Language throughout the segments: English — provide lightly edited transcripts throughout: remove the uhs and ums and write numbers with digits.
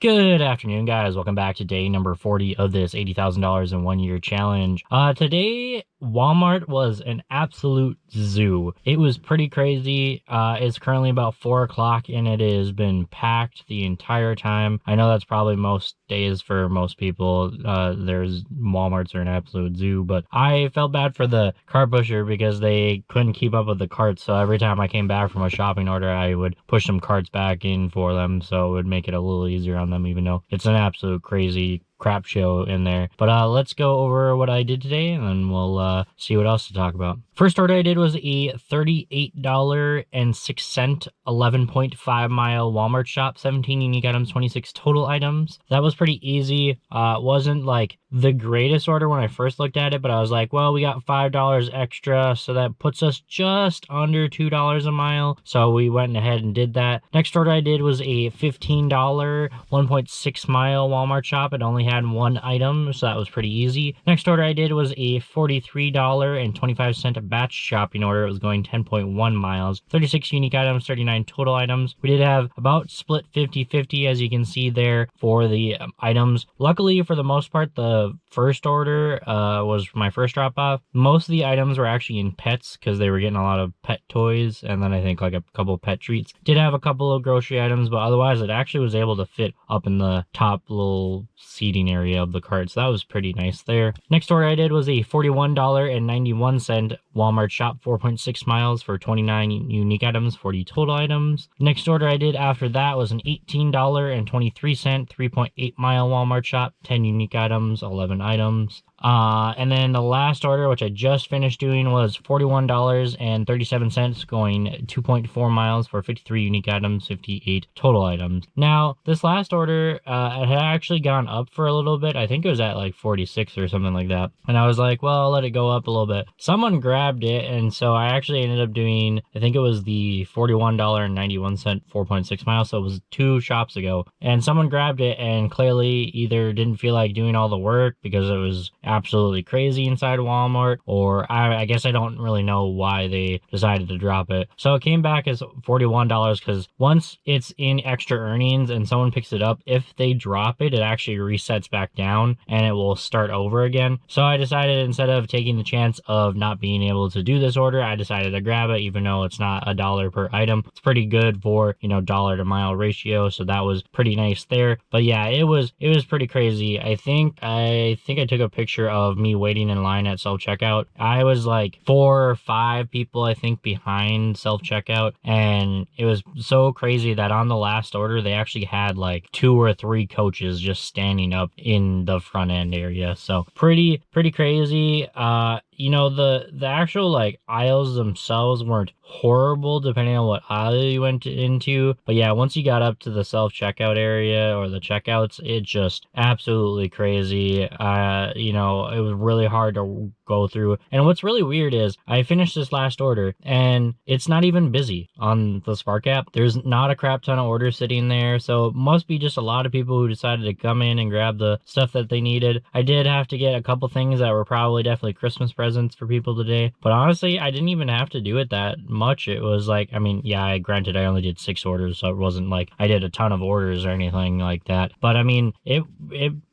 Good afternoon, guys. Welcome back to day number 40 of this $80,000 in 1 year challenge. Today, Walmart was an absolute zoo. It was pretty crazy. It's currently about 4 o'clock and it has been packed the entire time. I know that's probably most days for most people. Walmarts are an absolute zoo, but I felt bad for the cart pusher because they couldn't keep up with the carts. So every time I came back from a shopping order, I would push some carts back in for them. So it would make it a little easier on them, even though it's an absolute crazy crap show in there. But let's go over what I did today and then we'll see what else to talk about. First order I did was a $38.06 11.5 mile Walmart shop, 17 unique items, 26 total items. That was pretty easy. It wasn't like the greatest order when I first looked at it, but I was like, well, we got $5 extra, so that puts us just under $2 a mile. So we went ahead and did that. Next order I did was a $15 1.6 mile Walmart shop. It only had one item, so that was pretty easy. Next order I did was a $43.25 batch shopping order. It was going 10.1 miles, 36 unique items, 39 total items. We did have about split 50-50, as you can see there, for the items. Luckily, for the most part, the first order was my first drop off. Most of the items were actually in pets because they were getting a lot of pet toys, and then I think like a couple of pet treats. Did have a couple of grocery items, but otherwise it actually was able to fit up in the top little seating area of the cart, so that was pretty nice there. Next order I did was a $41.91 Walmart shop, 4.6 miles for 29 unique items, 40 total items. Next order I did after that was an $18.23 3.8 mile Walmart shop, 10 unique items, 11 items. And then the last order, which I just finished doing, was $41.37 going 2.4 miles for 53 unique items, 58 total items. Now, this last order, it had actually gone up for a little bit. I think it was at like 46 or something like that. And I was like, well, I'll let it go up a little bit. Someone grabbed it, and so I actually ended up doing, I think it was the $41.91 4.6 miles. So it was 2 shops ago. And someone grabbed it and clearly either didn't feel like doing all the work because it was absolutely crazy inside Walmart, or I guess I don't really know why they decided to drop it. So it came back as $41 because once it's in extra earnings and someone picks it up, if they drop it, it actually resets back down and it will start over again. So I decided, instead of taking the chance of not being able to do this order, I decided to grab it, even though it's not $1 per item. It's pretty good for, dollar to mile ratio, so that was pretty nice there. But yeah, it was pretty crazy. I think I took a picture of me waiting in line at self-checkout. I was like 4 or 5 people, I think, behind self-checkout, and it was so crazy that on the last order, they actually had like 2 or 3 coaches just standing up in the front end area. So pretty crazy. The actual like aisles themselves weren't horrible depending on what aisle you went into, but yeah, once you got up to the self-checkout area or the checkouts, it just absolutely crazy. It was really hard to go through. And what's really weird is I finished this last order and it's not even busy on the Spark app. There's not a crap ton of orders sitting there, so it must be just a lot of people who decided to come in and grab the stuff that they needed. I did have to get a couple things that were probably definitely Christmas presents for people today, but honestly, I didn't even have to do it that much. It was like, granted, I only did 6 orders, so it wasn't like I did a ton of orders or anything like that, but it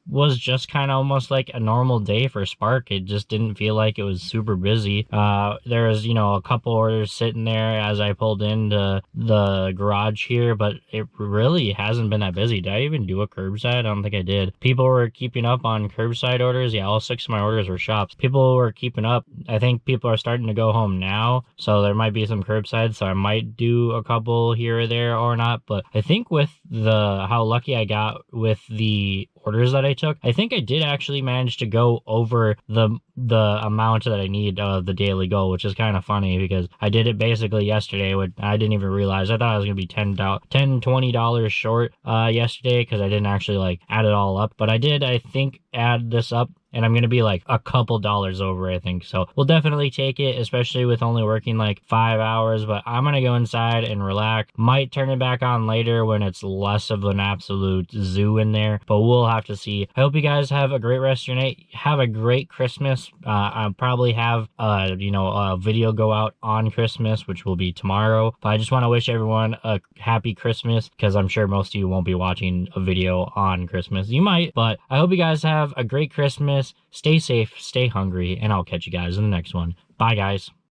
was just kind of almost like a normal day for Spark. It just didn't feel like it was super busy. There was, a couple orders sitting there as I pulled into the garage here, but it really hasn't been that busy. Did I even do a curbside? I don't think I did. People were keeping up on curbside orders. Yeah, all 6 of my orders were shops. People were keeping up. I think people are starting to go home now, so there might be some curbside, so I might do a couple here or there or not. But I think with how lucky I got with the orders that I took, I think I did actually manage to go over the amount that I need of the daily goal, which is kind of funny because I did it basically yesterday. I didn't even realize. I thought I was going to be $20 short yesterday because I didn't actually like add it all up, but I did, I think, add this up and I'm going to be like a couple dollars over, I think. So we'll definitely take it, especially with only working like 5 hours. But I'm going to go inside and relax. Might turn it back on later when it's less of an absolute zoo in there, but we'll have to see. I hope you guys have a great rest of your night. Have a great Christmas. I'll probably have, a video go out on Christmas, which will be tomorrow. But I just want to wish everyone a happy Christmas, because I'm sure most of you won't be watching a video on Christmas. You might, but I hope you guys have a great Christmas. Stay safe, stay hungry, and I'll catch you guys in the next one. Bye, guys.